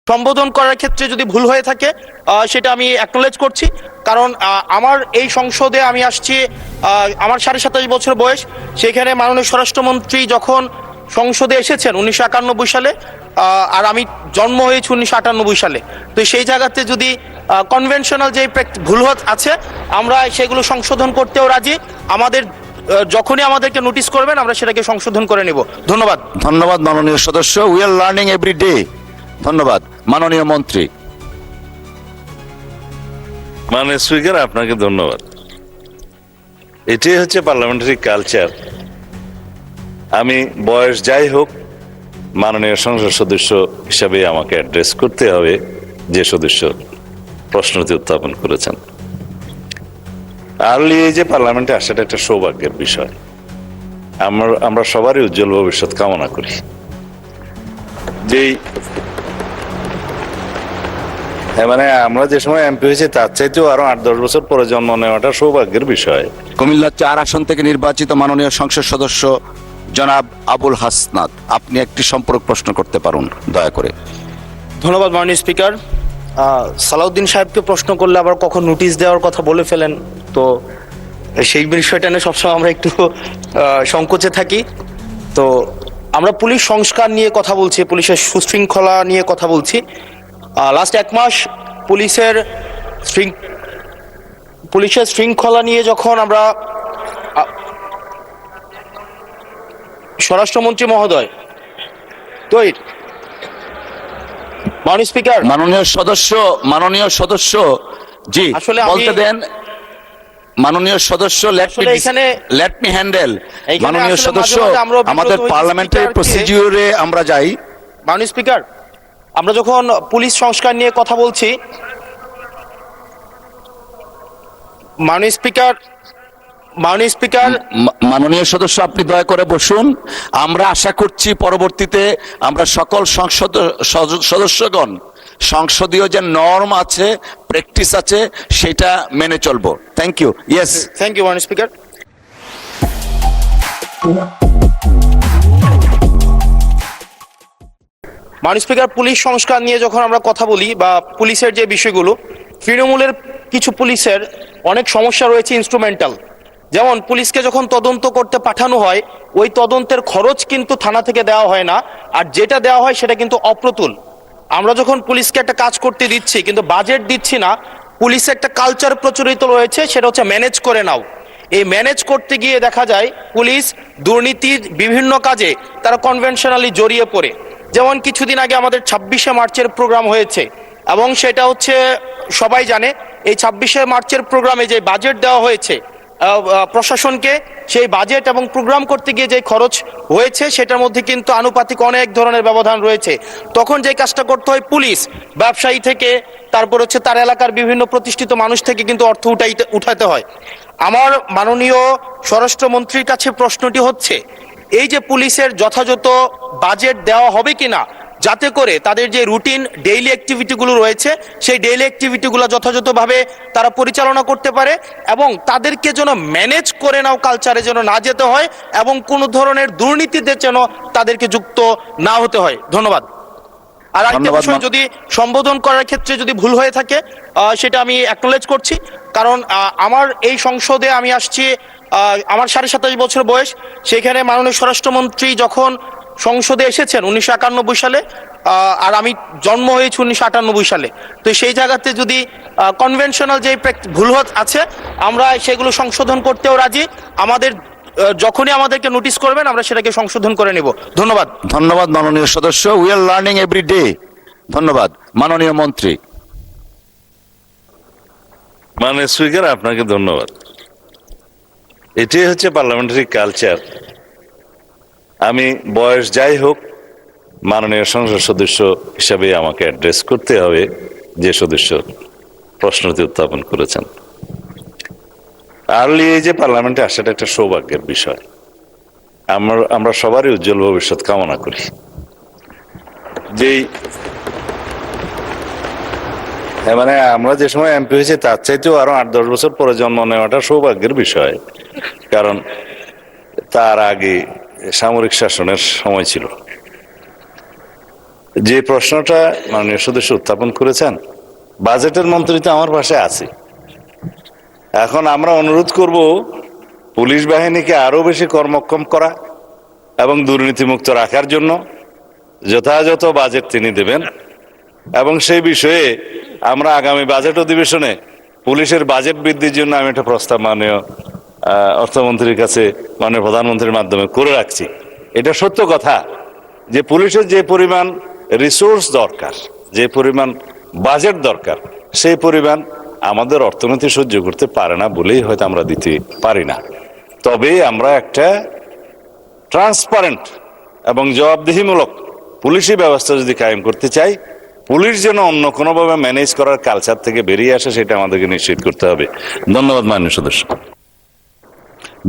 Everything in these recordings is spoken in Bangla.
সম্বোধন করার ক্ষেত্রে যদি ভুল হয়ে থাকে সেটা আমি অ্যাকনোলেজ করছি। কারণ আমার এই সংসদে আমি আসছি, আমার 27.5 বছর বয়স। সেখানে মাননীয় স্বরাষ্ট্রমন্ত্রী যখন সংসদে এসেছেন 1991 সালে, আর আমি জন্ম হয়েছি 1998 সালে। তো সেই জায়গাতে যদি কনভেনশনাল যে ভুল আছে আমরা সেগুলো সংশোধন করতেও রাজি। আমাদের যখনই আমাদেরকে নোটিশ করবেন আমরা সেটাকে সংশোধন করে নেব। ধন্যবাদ। ধন্যবাদ মাননীয় সদস্য। We are learning every day. ধন্যবাদ মাননীয় মন্ত্রী। মাননীয় স্পিকার, আপনাকে ধন্যবাদ। এটাই হচ্ছে পার্লামেন্টারি কালচার। আমি বয়স যাই হোক, মাননীয় সংসদ সদস্য হিসাবে আমাকে অ্যাড্রেস করতে হবে যে সদস্য প্রশ্নটি উত্থাপন করেছেন। আর্লি এজে পার্লামেন্টে আসাটা একটা সৌভাগ্যের বিষয়। আমরা সবারই উজ্জ্বল ভবিষ্যৎ কামনা করি। যেই মানে আমরা যে সময় এমপি হয়েছি তার চাইতেও আরো 8-10 বছর পরে জন্ম নেওয়াটা সৌভাগ্যের বিষয়। কুমিল্লা 4 আসন থেকে নির্বাচিত মাননীয় সংসদ সদস্য জনাব আবুল হাসনাত, আপনি একটি সম্পূরক প্রশ্ন করতে পারুন দয়া করে। ধন্যবাদ মাননীয় স্পিকার। সালাউদ্দিন সাহেবকে প্রশ্ন করলে আবার কখন নোটিশ দেওয়ার কথা বলে ফেলেন, তো সেই বিষয়টা নিয়ে সবসময় আমরা একটু সংকোচে থাকি। তো আমরা পুলিশ সংস্কার নিয়ে কথা বলছি, পুলিশের সুশৃঙ্খলা নিয়ে কথা বলছি। লাস্ট 1 মাস পুলিশের শৃঙ্খলা নিয়ে যখন আমরা স্বরাষ্ট্রমন্ত্রী মহোদয়, তো মাননীয় স্পিকার, মাননীয় সদস্য জি আসলে বলতে দেন। মাননীয় সদস্য লেট মি হ্যান্ডেল। মাননীয় সদস্য, আমাদের পার্লামেন্টারি প্রসিডিউরে আমরা যাই। মাননীয় স্পিকার, আমরা যখন পুলিশ সংস্কার নিয়ে কথা বলছি, মাননীয় স্পিকার, মাননীয় সদস্য আপনি দয়া করে বসুন। আমরা আশা করছি পরবর্তীতে আমরা সকল সদস্যগণ সংসদীয় যে নর্ম আছে, প্র্যাকটিস আছে, সেটা মেনে চলবো। Thank you. Yes, thank you মাননীয় স্পিকার। মাননীয় স্পিকার, পুলিশ সংস্কার নিয়ে যখন আমরা কথা বলি বা পুলিশের যে বিষয়গুলো, তৃণমূলের কিছু পুলিশের অনেক সমস্যা রয়েছে ইনস্ট্রুমেন্টাল। যেমন পুলিশকে যখন তদন্ত করতে পাঠানো হয়, ওই তদন্তের খরচ কিন্তু থানা থেকে দেওয়া হয় না, আর যেটা দেওয়া হয় সেটা কিন্তু অপ্রতুল। আমরা যখন পুলিশকে একটা কাজ করতে দিচ্ছি কিন্তু বাজেট দিচ্ছি না, পুলিশে একটা কালচার প্রচলিত রয়েছে, সেটা হচ্ছে ম্যানেজ করে নাও। এই ম্যানেজ করতে গিয়ে দেখা যায় পুলিশ দুর্নীতির বিভিন্ন কাজে তারা কনভেনশনালি জড়িয়ে পড়ে। যেমন কিছুদিন আগে আমাদের 26শে মার্চের প্রোগ্রাম হয়েছে, এবং সেটা হচ্ছে সবাই জানে, এই 26শে মার্চের প্রোগ্রামে যে বাজেট দেওয়া হয়েছে প্রশাসনকে, সেই বাজেট এবং প্রোগ্রাম করতে গিয়ে যে খরচ হয়েছে সেটার মধ্যে কিন্তু আনুপাতিক অনেক ধরনের ব্যবধান রয়েছে। তখন যে কাজটা করতে হয়, পুলিশ ব্যবসায়ী থেকে তারপর হচ্ছে তার এলাকার বিভিন্ন প্রতিষ্ঠিত মানুষ থেকে কিন্তু অর্থ উঠাতে হয়। আমার মাননীয় স্বরাষ্ট্রমন্ত্রীর কাছে প্রশ্নটি হচ্ছে, এই যে পুলিশের যথাযথ বাজেট দেওয়া হবে কিনা, যাতে করে তাদের যে রুটিন ডেইলি অ্যাক্টিভিটিগুলো রয়েছে সেই ডেইলি অ্যাক্টিভিটিগুলো যথাযথভাবে তারা পরিচালনা করতে পারে, এবং তাদেরকে যেন ম্যানেজ করে নাও কালচারে যেন না যেতে হয়, এবং কোনো ধরনের দুর্নীতিতে যেন তাদেরকে যুক্ত না হতে হয়। ধন্যবাদ। আর একটা বিষয়, যদি সম্বোধন করার ক্ষেত্রে যদি ভুল হয়ে থাকে সেটা আমি অ্যাকনোলেজ করছি। কারণ আমার এই সংসদে আমি আসছি, আমার 27.5 বছর বয়স। সেখানে মাননীয় স্বরাষ্ট্রমন্ত্রী যখন সংসদে এসেছেন 1991 সালে, আর আমি জন্ম হয়েছি 1998 সালে। তো সেই জায়গাতে যদি কনভেনশনাল যে ভুল আছে আমরা সেগুলো সংশোধন করতেও রাজি। আমাদের যখনই আমাদেরকে নোটিশ করবেন আমরা সেটাকে সংশোধন করে নেব। ধন্যবাদ। ধন্যবাদ মাননীয় সদস্য। We are learning every day. ধন্যবাদ মাননীয় মন্ত্রী। মাননীয় স্পিকার, আপনাকে ধন্যবাদ। এটাই হচ্ছে পার্লামেন্টারি কালচার। আমি বয়স যাই হোক, মাননীয় সংসদ সদস্য হিসাবে আমাকে অ্যাড্রেস করতে হবে যে সদস্য প্রশ্নটি উত্থাপন করেছেন। আর্লি এজে পার্লামেন্টে আসাটা একটা সৌভাগ্যের বিষয়। আমরা সবারই উজ্জ্বল ভবিষ্যৎ কামনা করি। যেই মানে আমরা যে সময় এমপি হয়েছি তার চাইতেও আরো 8-10 বছর পরে জন্ম নেওয়াটা সৌভাগ্যের বিষয়। কারণ তার আগে সামরিক শাসনের সময় ছিল। যে প্রশ্নটা মাননীয় সদস্য উত্থাপন করেছেন, বাজেটের মন্ত্রী তো আমার পাশে আছে। এখন আমরা অনুরোধ করব পুলিশ বাহিনীকে আরো বেশি কর্মক্ষম করা এবং দুর্নীতিমুক্ত রাখার জন্য যথাযথ বাজেট তিনি দেবেন, এবং সেই বিষয়ে আমরা আগামী বাজেট অধিবেশনে পুলিশের বাজেট বৃদ্ধির জন্য আমি একটা প্রস্তাব মাননীয় অর্থমন্ত্রীর কাছে মাননীয় প্রধানমন্ত্রীর মাধ্যমে করে রাখছি। এটা সত্য কথা যে পুলিশের যে পরিমাণ রিসোর্স দরকার, যে পরিমাণ বাজেট দরকার, সেই পরিমাণ আমাদের অর্থনীতি সহ্য করতে পারে না বলেই হয়তো আমরা দিতে পারি না। তবে আমরা একটা ট্রান্সপারেন্ট এবং জবাবদিহিমূলক পুলিশি ব্যবস্থা যদি কায়েম করতে চাই, পুলিশ যেন অন্য কোনোভাবে ম্যানেজ করার কালচার থেকে বেরিয়ে আসে, সেটা আমাদেরকে নিশ্চিত করতে হবে। ধন্যবাদ মাননীয় সদস্য।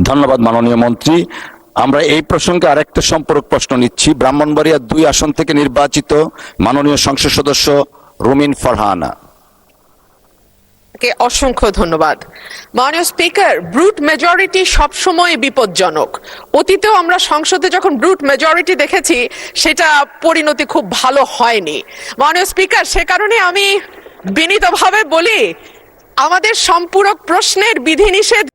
ধন্যবাদ মাননীয় মন্ত্রী। আমরা এই প্রসঙ্গে আরেকটা সম্পর্ক প্রশ্ন নিচ্ছি। ব্রাহ্মণবাড়িয়া 2 আসন থেকে নির্বাচিত মাননীয় সংসদ সদস্য রুমিন ফারহানা। অসংখ্য ধন্যবাদ। মাননীয় স্পিকার, ব্রুট মেজরিটি সবসময় বিপজ্জনক। অতীতেও আমরা সংসদে যখন ব্রুট মেজরিটি দেখেছি, সেটা পরিণতি খুব ভালো হয়নি। মাননীয় স্পিকার, সে কারণে আমি বিনীতভাবে বলি, আমাদের সম্পূরক প্রশ্নের বিধিনিষেধ